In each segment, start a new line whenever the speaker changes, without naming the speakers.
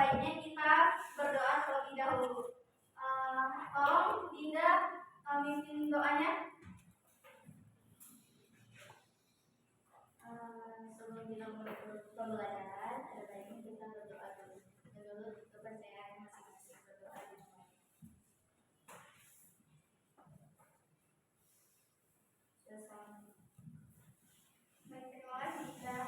baiknya kita berdoa terlebih dahulu. Tolong Dinda mimpin doanya. Sebelum kita mulai pembelajaran, ada baiknya kita berdoa dulu. Menurut kepercayaan masing-masing, berdoa dimulai. Baik, terima kasih Dinda.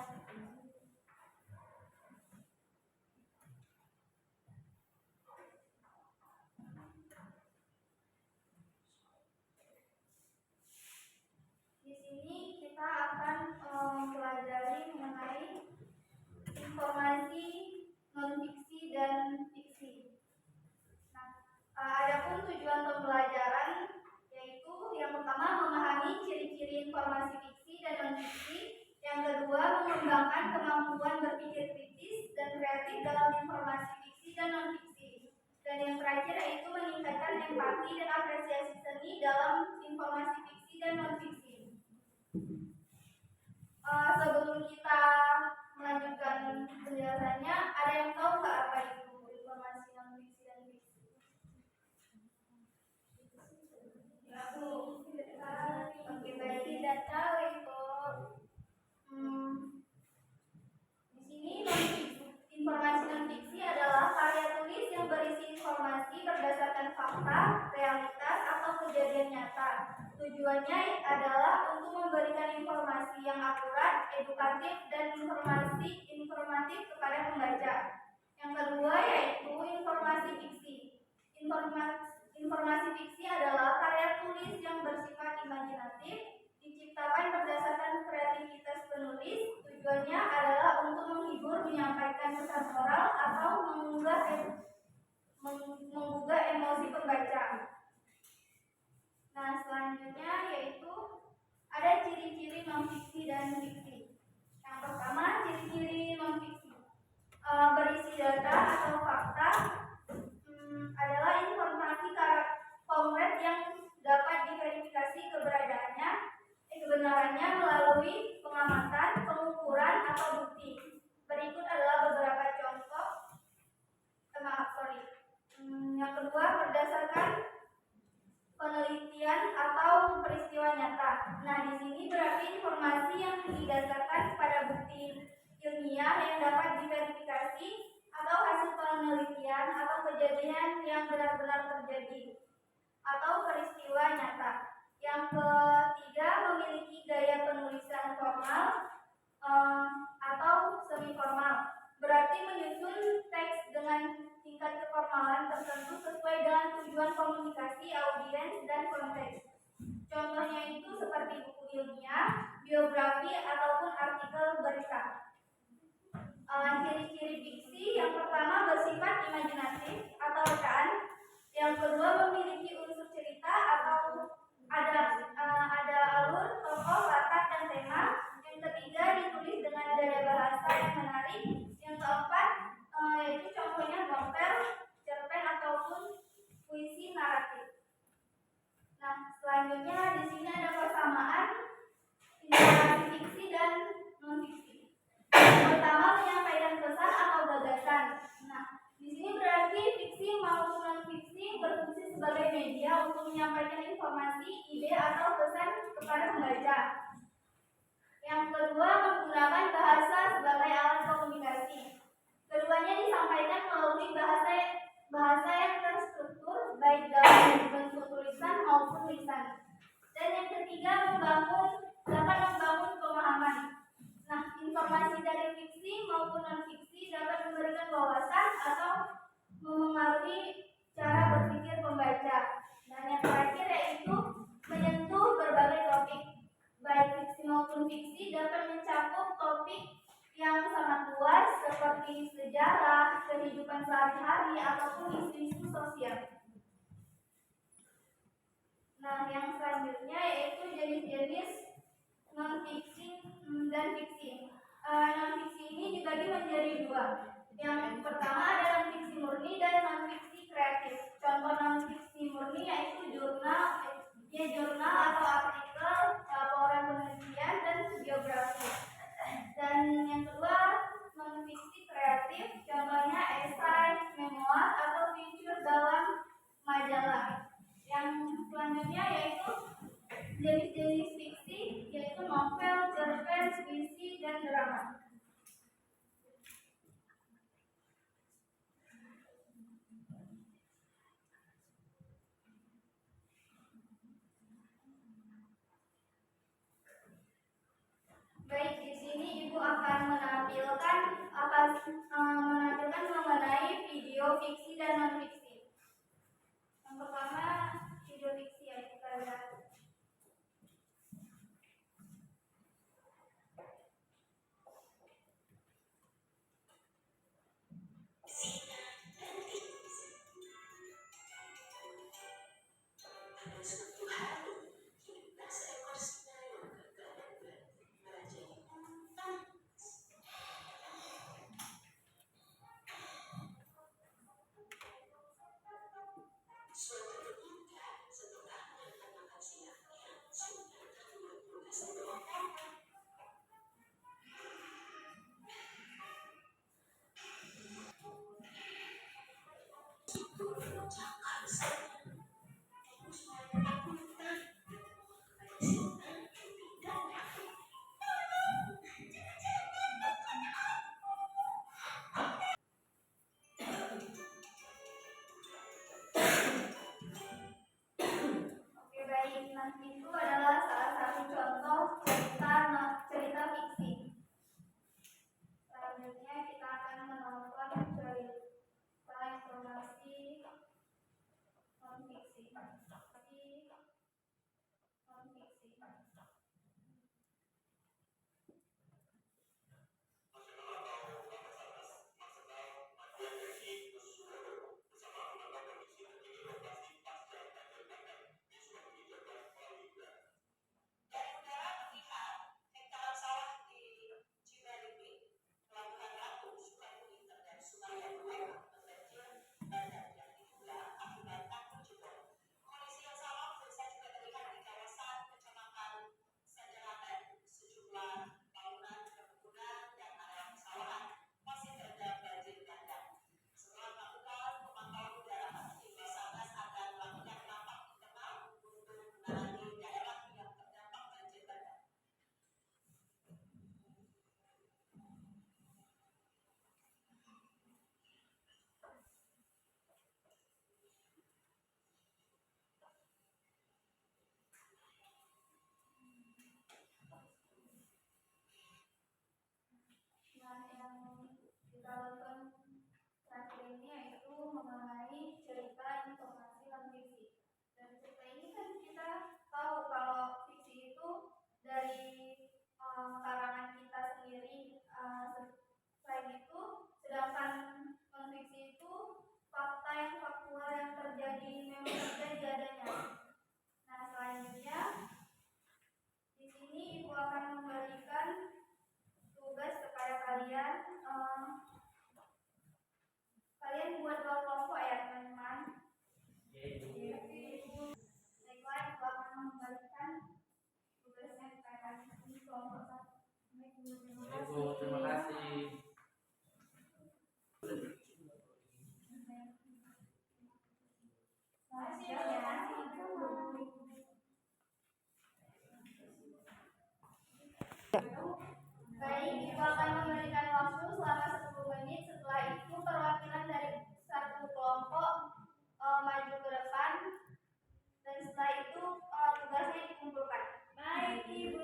Di sini kita akan mempelajari mengenai informasi non-fiksi dan fiksi. Nah, adapun tujuan pembelajaran yaitu yang pertama memahami ciri-ciri informasi fiksi dan non-fiksi, yang kedua mengembangkan kemampuan berpikir kritis dan kreatif dalam informasi fiksi dan non-fiksi, dan yang terakhir yaitu meningkatkan empati dan apresiasi seni dalam informasi fiksi dan non-fiksi. Sebelum kita melanjutkan penjelasannya, ada yang tahu nggak apa itu informasi non-fiksi dan fiksi? Oke, baik, tidak tahu itu. Di sini informasi non-fiksi adalah karya tulis yang berisi informasi berdasarkan fakta, realitas, atau kejadian nyata. Tujuannya adalah untuk memberikan informasi yang akurat, edukatif, dan informatif kepada pembaca. Yang kedua yaitu informasi fiksi. Informasi fiksi adalah karya tulis yang bersifat imajinatif, diciptakan berdasarkan kreativitas penulis. Tujuannya adalah untuk menghibur, menyampaikan pesan moral, atau menggugah emosi pembaca. Nah, selanjutnya yaitu ada ciri-ciri non-fiksi dan fiksi. Yang pertama, ciri-ciri non-fiksi berisi data atau fakta, adalah informasi konkret yang dapat diverifikasi kebenarannya melalui pengamatan, pengukuran, atau bukti. Berikut adalah beberapa contoh. Yang kedua, berdasarkan penelitian atau peristiwa nyata. Nah, di sini berarti informasi yang didasarkan pada bukti ilmiah yang dapat diverifikasi atau hasil penelitian atau kejadian yang benar-benar terjadi atau peristiwa nyata. Yang ketiga, memiliki gaya penulisan formal atau semi formal. Berarti menyusun teks dengan tingkat keformalan tertentu sesuai dengan tujuan komunikasi, audiens, dan konteks. Contohnya itu seperti buku ilmiah, biografi, ataupun artikel berita. Ciri-ciri fiksi, yang pertama bersifat imajinatif atau rekaan. Yang kedua memiliki unsur cerita atau ada alur, tokoh, latar, dan tema. Yang ketiga ditulis dengan gaya bahasa yang menarik. Yang keempat yaitu contohnya novel, cerpen, ataupun puisi naratif. Nah, selanjutnya di sini ada persamaan informasi fiksi dan non-fiksi. Yang pertama, menyampaikan pesan atau gagasan. Nah, di sini berarti fiksi maupun non-fiksi berfungsi sebagai media untuk menyampaikan informasi, ide, atau pesan kepada pembaca. Yang kedua, menggunakan bahasa sebagai alat komunikasi. Keduanya disampaikan melalui bahasa yang terstruktur, baik dalam bentuk tulisan maupun lisan. Dan yang ketiga, dapat membangun pemahaman. Nah, informasi dari fiksi maupun non-fiksi dapat memberikan wawasan atau memengaruhi cara berpikir pembaca. Dan yang terakhir yaitu menyentuh berbagai topik. Baik fiksi maupun fiksi dapat mencakup topik yang sangat luas seperti sejarah, kehidupan sehari-hari, ataupun isu-isu sosial. Nah, yang selanjutnya yaitu jenis-jenis non-fiksi dan fiksi. Non-fiksi ini dibagi menjadi dua. Yang pertama ada non-fiksi murni dan non-fiksi kreatif. Contoh non-fiksi murni yaitu jurnal atau artikel, laporan penelitian, dan biografi. Dan yang kedua non-fiksi kreatif, contohnya selanjutnya esai, memoir, atau feature dalam majalah. Yang selanjutnya yaitu jenis-jenis fiksi, yaitu novel, cerpen, puisi, dan drama. Baik, di sini Ibu akan menampilkan mengenai video fiksi dan non fiksi. Yang pertama video fiksi ya, kita lihat. Nah, itu adalah salah satu contoh cerita fiksi. Selanjutnya kita akan menonton cerita informasi non fiksi. Nah, yang kita lakukan terakhir ini yaitu mengenai cerita informasi non fiksi. Dan cerita ini kan kita tahu kalau fiksi itu dari karangan kita sendiri. Selain itu, sedangkan non fiksi itu fakta yang faktual yang terjadi memang terjadi adanya. Nah, selanjutnya di sini Ibu akan memberikan tugas kepada kalian. Kalian buat dua kelompok ya, teman-teman. Baiklah, Ibu akan memberikan tugasnya kepada kelompok satu.
Terima kasih.
Baik, Ibu akan memberikan waktu selama 10 menit. Setelah itu perwakilan dari satu kelompok maju ke depan, dan setelah itu tugasnya dikumpulkan. Baik, Ibu.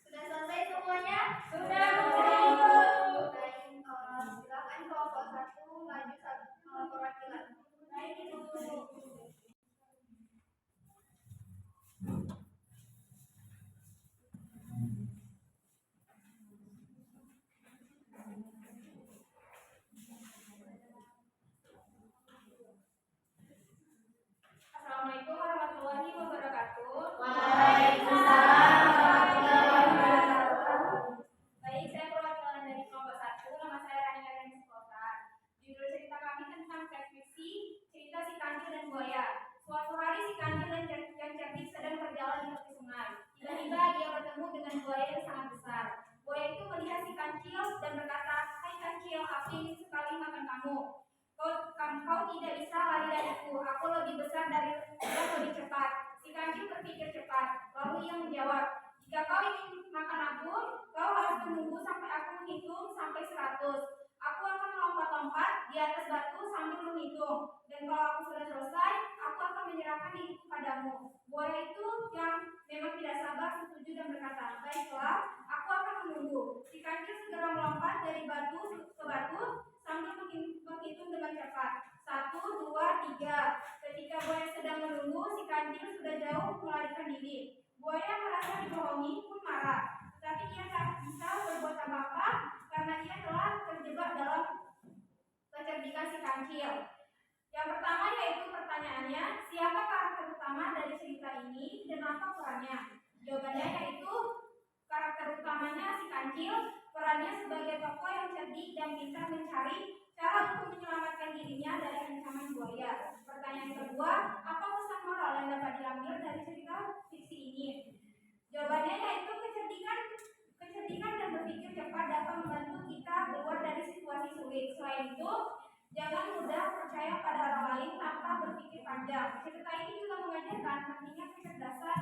Sudah selesai semuanya? Sudah, Bu. Baik, silakan kelompok satu maju perwakilan. Baik, Ibu. buaya. Suatu hari si kancil yang cerdik sedang berjalan di tepi sungai. Tiba-tiba dia bertemu dengan buaya yang sangat besar. Buaya itu melihat si kancil dan berkata, "Hai kancil, aku ingin sekali makan kamu. Kau tidak bisa lari dariku. Aku lebih besar dan lebih cepat." Si kancil berpikir cepat. Lalu ia menjawab, "Jika kau ingin makan aku, kau harus menunggu sampai aku menghitung sampai 100. Aku akan melompat-lompat di atas batu sambil menghitung. Dan kalau aku sudah selesai, aku akan menyerahkan diriku padamu." Buaya itu yang memang tidak sabar setuju dan berkata, "Baiklah, aku akan menunggu." Si kancil segera melompat dari batu ke batu sambil menghitung dengan cepat. 1, 2, 3. Ketika buaya sedang menunggu, si kancil sudah jauh melarikan diri. Buaya merasa dibohongi pun marah, tetapi ia tak bisa berbuat apa-apa karena ia telah terjebak dalam kecerdikan si kancil. Yang pertama yaitu pertanyaannya, siapa karakter utama dari cerita ini dan apa perannya? Jawabannya yaitu karakter utamanya si kancil, perannya sebagai tokoh yang cerdik dan pintar mencari cara untuk menyelamatkan dirinya dari ancaman buaya. Pertanyaan kedua, apa pesan moral yang dapat diambil dari cerita fiksi ini? Jawabannya yaitu kecerdikan dan berpikir cepat dapat membantu kita keluar dari situasi sulit. Selain itu, jangan mudah percaya pada orang lain tanpa berpikir panjang. Cerita ini juga mengajarkan pentingnya kecerdasan